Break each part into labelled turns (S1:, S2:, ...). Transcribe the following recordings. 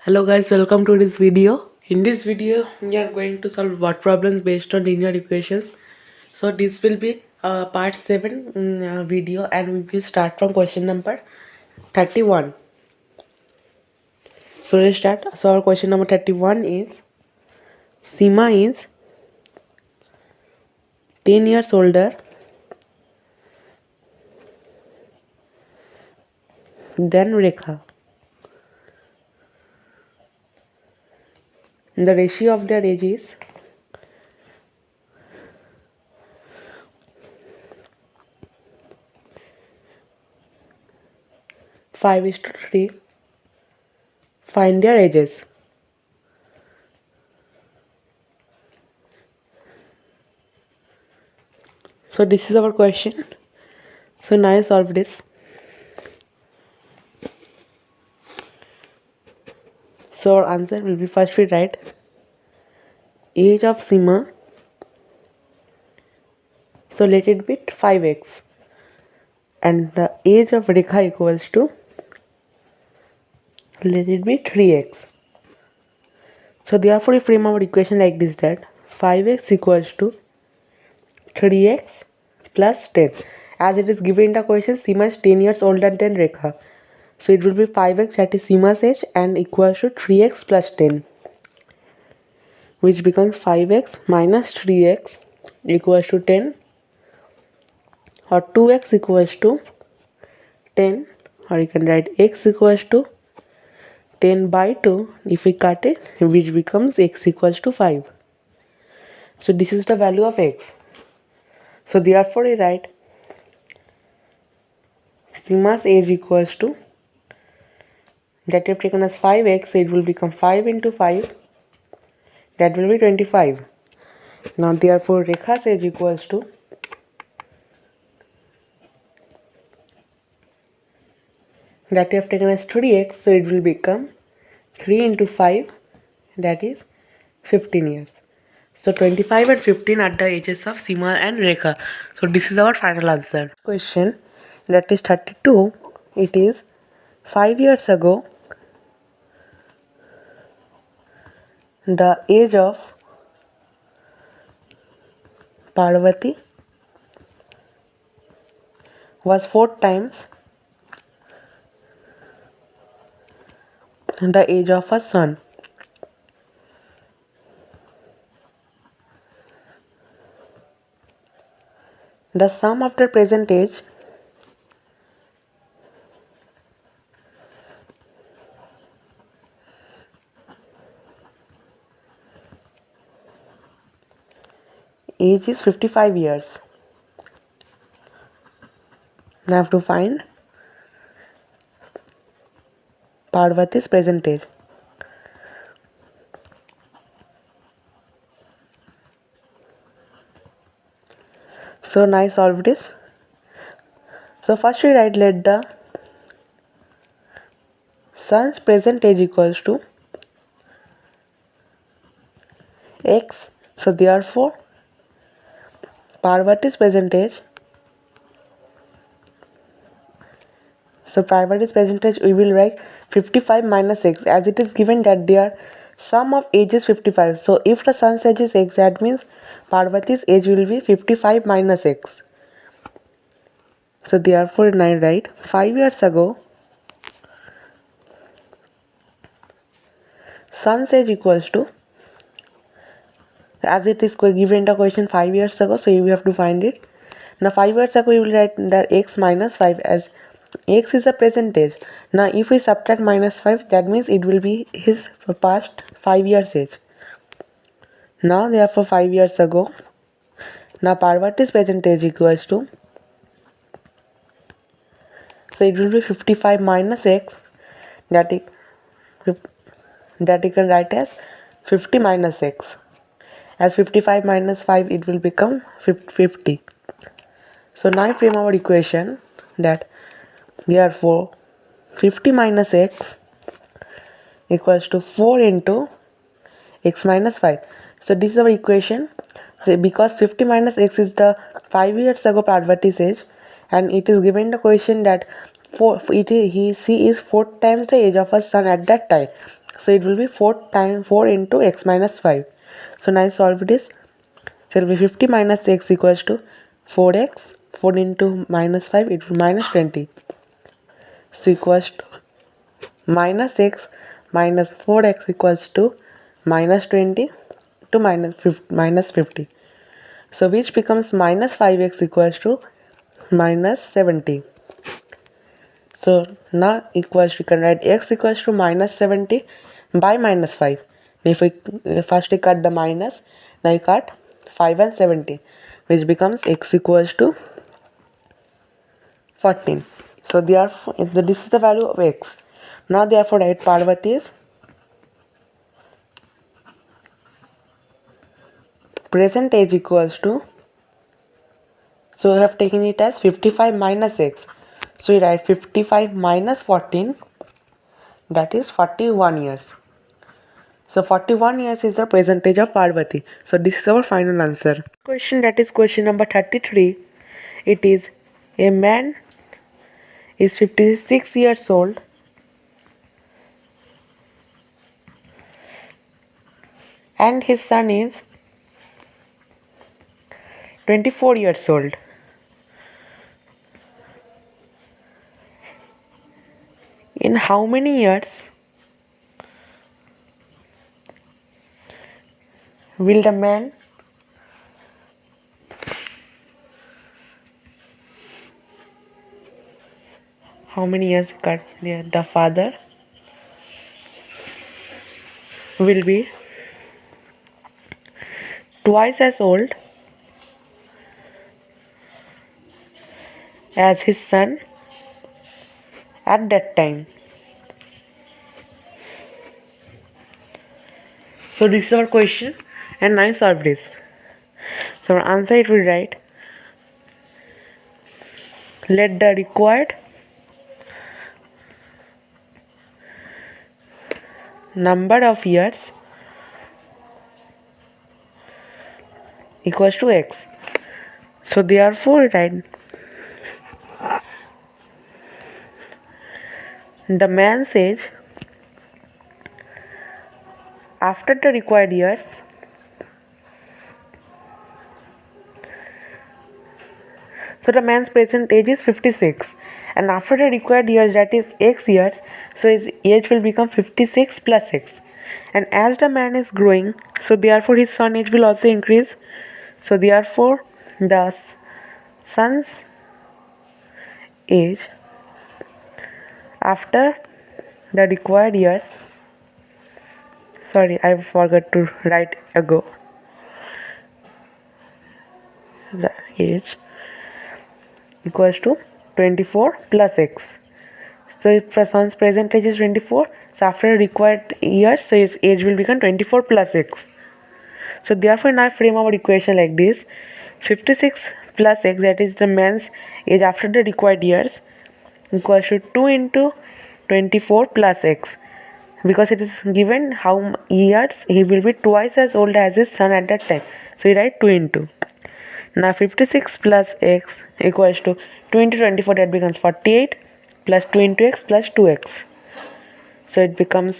S1: Hello guys, welcome to this video. In this video, we are going to solve word problems based on linear equations. So this will be part 7 video, and we will start from question number 31. So let's start. So our question number 31 is, Seema is 10 years older than Rekha. The ratio of their age is 5:3. Find their ages. So this is our question. So now solve this. So our answer will be, first we write age of Seema. So let it be 5x, and the age of Rekha equals to, let it be 3x. So therefore we frame our equation like this, that 5x equals to 3x plus 10. As it is given in the question, Seema is 10 years older than Rekha. So it will be 5x, that is Seema's age, and equals to 3x plus 10, which becomes 5x minus 3x equals to 10, or 2x equals to 10, or you can write x equals to 10 by 2 if we cut it, which becomes x equals to 5. So this is the value of x. So therefore we write Seema's age equals to, that we have taken as 5x, so it will become 5 into 5, that will be 25. Now therefore Rekha's age equals to, that we have taken as 3x, so it will become 3 into 5, that is 15 years. So 25 and 15 are the ages of Seema and Rekha. So this is our final answer. Question, that is 32. It is, 5 years ago the age of Parvathi was 4 times the age of her son. The sum of their present age is 55 years. Now I have to find Parvati's present age. So now I solve this. So first we write, let the son's present age equals to x. So therefore Parvati's present age, we will write 55 minus x, as it is given that their sum of age is 55. So if the son's age is x, that means Parvati's age will be 55 minus x. So therefore I write 5 years ago son's age equals to, as it is given in the question 5 years ago, so you have to find it. Now 5 years ago you will write that x minus 5, as x is the present age. Now if we subtract minus 5, that means it will be his past 5 years age. Now therefore 5 years ago, now Parvati's present age equals to, so it will be 55 minus x, that you can write as 50 minus x. As 55 minus 5, it will become 50. So now I frame our equation, that therefore 50 minus x equals to 4 into x minus 5. So this is our equation. So because 50 minus x is the 5 years ago Parvati's age, and it is given the question that she is 4 times the age of her son at that time. So it will be 4 into x minus 5. So now solve this. So it will be 50 minus x equals to 4x. 4 into minus 5, it will be minus 20. So equals to minus x minus 4x equals to minus 20 to minus 50. So which becomes minus 5x equals to minus 70. So now equals, we can write x equals to minus 70 by minus 5. If we first we cut the minus, now we cut 5 and 70, which becomes x equals to 14. So therefore this is the value of x. Now therefore write Parvati's present age equals to, so we have taken it as 55 minus x. So we write 55 minus 14, that is 41 years. So 41 years is the present age of Parvati. So this is our final answer. Question, that is question number 33. It is, a man is 56 years old and his son is 24 years old. In how many years will the man the father will be twice as old as his son at that time? So this is our question, and now solve this. So our answer, it will write, let the required number of years equals to x. So therefore write the man's age after the required years So the man's present age is 56, and after the required years, that is x years, so his age will become 56 plus x. And as the man is growing, so therefore his son age will also increase. So therefore the son's age after the required years, sorry, I forgot to write ago, the age equals to 24 plus x. So if the son's present age is 24, so after required years, so his age will become 24 plus x. So therefore now frame our equation like this: 56 plus x, that is the man's age after the required years, equals to 2 into 24 plus x, because it is given how years he will be twice as old as his son at that time. So we write 2 into. Now 56 plus x equals to 2 into 24, that becomes 48, plus 2 into x plus 2x. So it becomes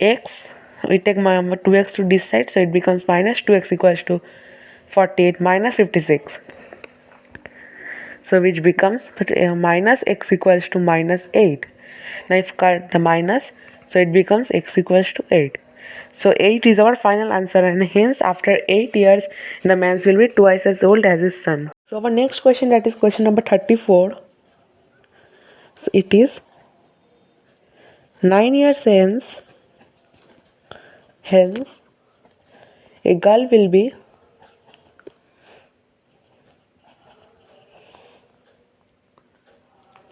S1: x, we take 2x to this side, so it becomes minus 2x equals to 48 minus 56. So which becomes minus x equals to minus 8. Now if cut the minus, so it becomes x equals to 8. So 8 is our final answer, and hence after 8 years the man will be twice as old as his son. So our next question, that is question number 34. So it is 9 years hence a girl will be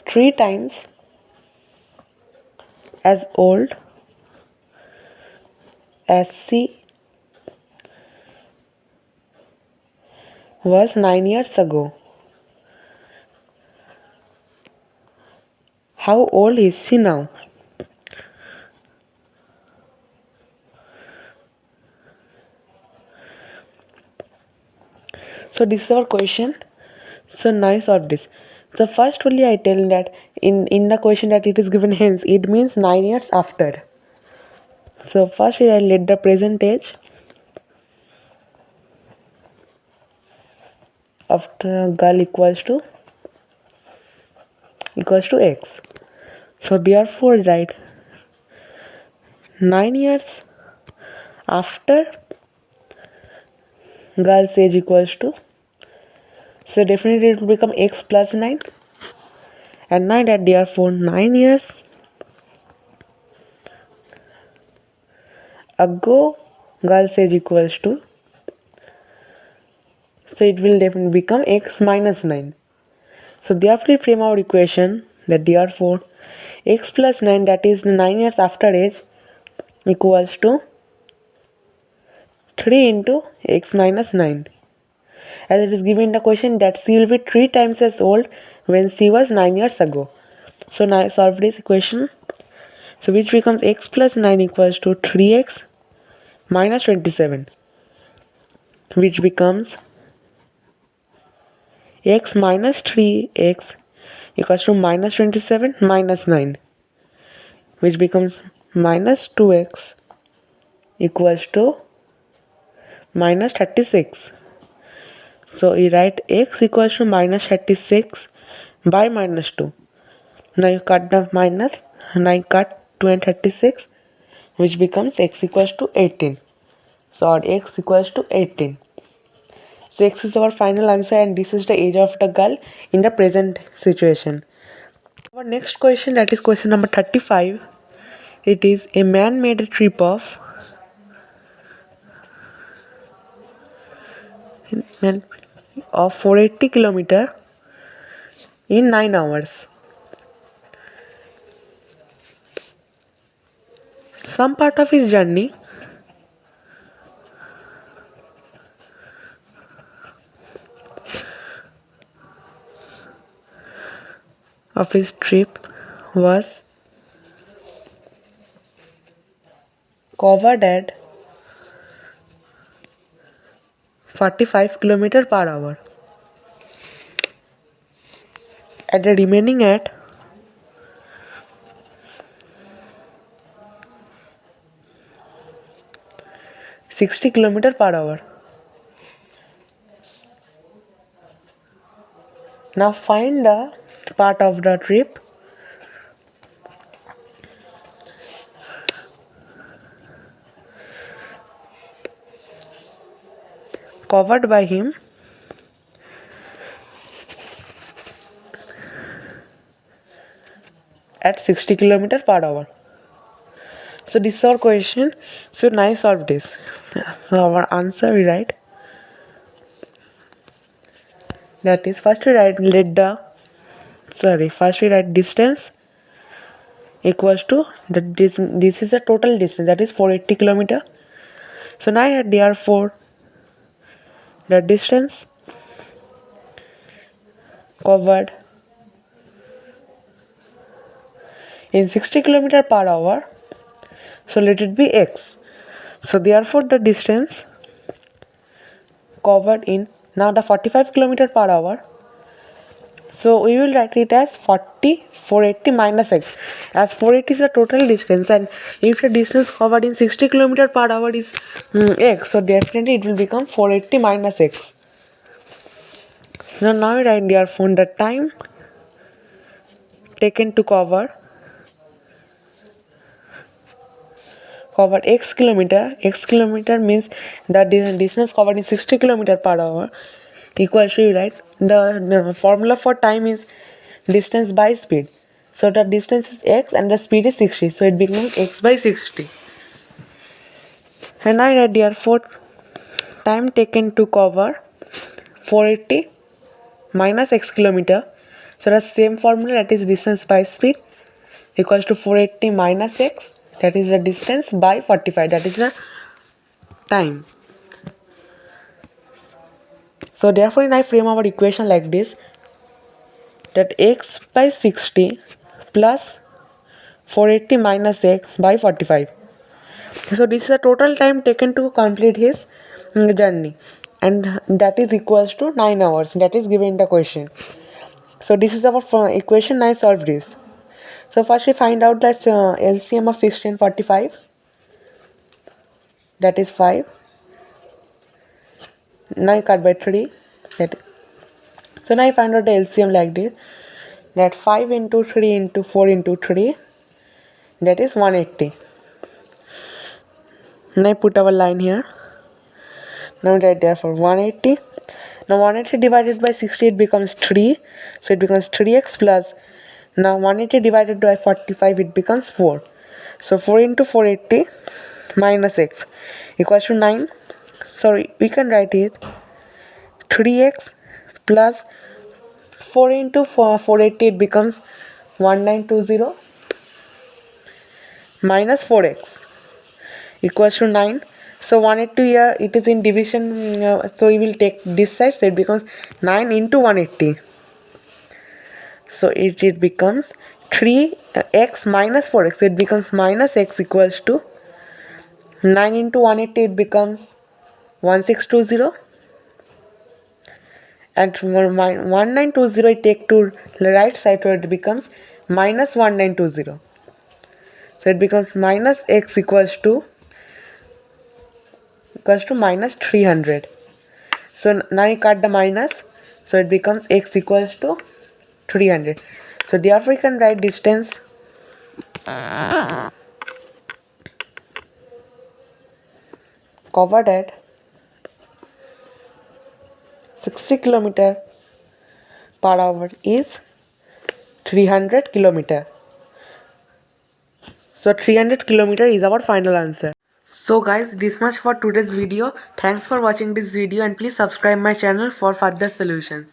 S1: three times as old as she was 9 years ago. How old is she now? So this is our question. So now solve this. So first only I tell that in the question that it is given hence, it means 9 years after. So first we write let the present age of the girl equals to x. So therefore write 9 years after girl's age equals to, so definitely it will become x plus 9, and 9 that therefore 9 years ago girl's age equals to, so it will definitely become x minus 9. So therefore we frame our equation that therefore x plus 9, that is 9 years after age, equals to 3 into x minus 9, as it is given in the question that she will be 3 times as old when she was 9 years ago. So now solve this equation, so which becomes x plus 9 equals to 3x minus 27, which becomes x minus 3x equals to minus 27 minus 9, which becomes minus 2x equals to minus 36. So you write x equals to minus 36 by minus 2. Now you cut the minus, now you cut 2 and 36, which becomes x equals to 18. So x equals to 18. So x is our final answer, and this is the age of the girl in the present situation. Our next question, that is question number 35. It is a man made a trip of 480 kilometer in 9 hours. Some part of his journey of his trip was covered at 45 kilometer per hour, and the remaining at 60 kilometer per hour. Now find the part of the trip covered by him at 60 kilometer per hour. So this is our question. So now solve this. So our answer we write, that is first we write first we write distance equals to this is the total distance, that is 480 kilometer. So now therefore the distance covered in 60 kilometer per hour, so let it be x. So therefore the distance covered in, now the 45 kilometer per hour, so we will write it as 480 minus x, as 480 is the total distance, and if the distance covered in 60 kilometer per hour is x, so definitely it will become 480 minus x. So now we write therefore the time taken to cover x kilometer means the distance covered in 60 kilometer per hour, equals to, right, the formula for time is distance by speed. So the distance is x and the speed is 60, so it becomes x by 60. And I write therefore time taken to cover 480 minus x kilometer, so the same formula, that is distance by speed, equals to 480 minus x, that is the distance, by 45, that is the time. So therefore I frame our equation like this, that x by 60 plus 480 minus x by 45. So this is the total time taken to complete his journey, and that is equals to 9 hours, that is given in the question. So this is our equation. I solve this. So first we find out that LCM of 60 and 45. that is 5. Now you cut by 3. So now you find out the LCM like this, that 5 into 3 into 4 into 3, that is 180. Now I put our line here. Now write therefore 180. Now 180 divided by 60, it becomes 3. So it becomes 3x plus. Now 180 divided by 45, it becomes 4. So 4 into 480 minus x equals to 9. Sorry, we can write it 3x plus 4 into 480, it becomes 1920 minus 4x equals to 9. So 180 here, it is in division, so we will take this side, so it becomes 9 into 180. So it becomes 3x minus 4x, so it becomes minus x equals to 9 into 180, it becomes 1620, and 1920 I take to the right side, so it becomes minus 1920. So it becomes minus x equals to minus 300. So now you cut the minus, so it becomes x equals to 300. So therefore you can write distance covered at 60 km per hour is 300 km. So 300 km is our final answer. So guys, this much for today's video. Thanks for watching this video and please subscribe my channel for further solutions.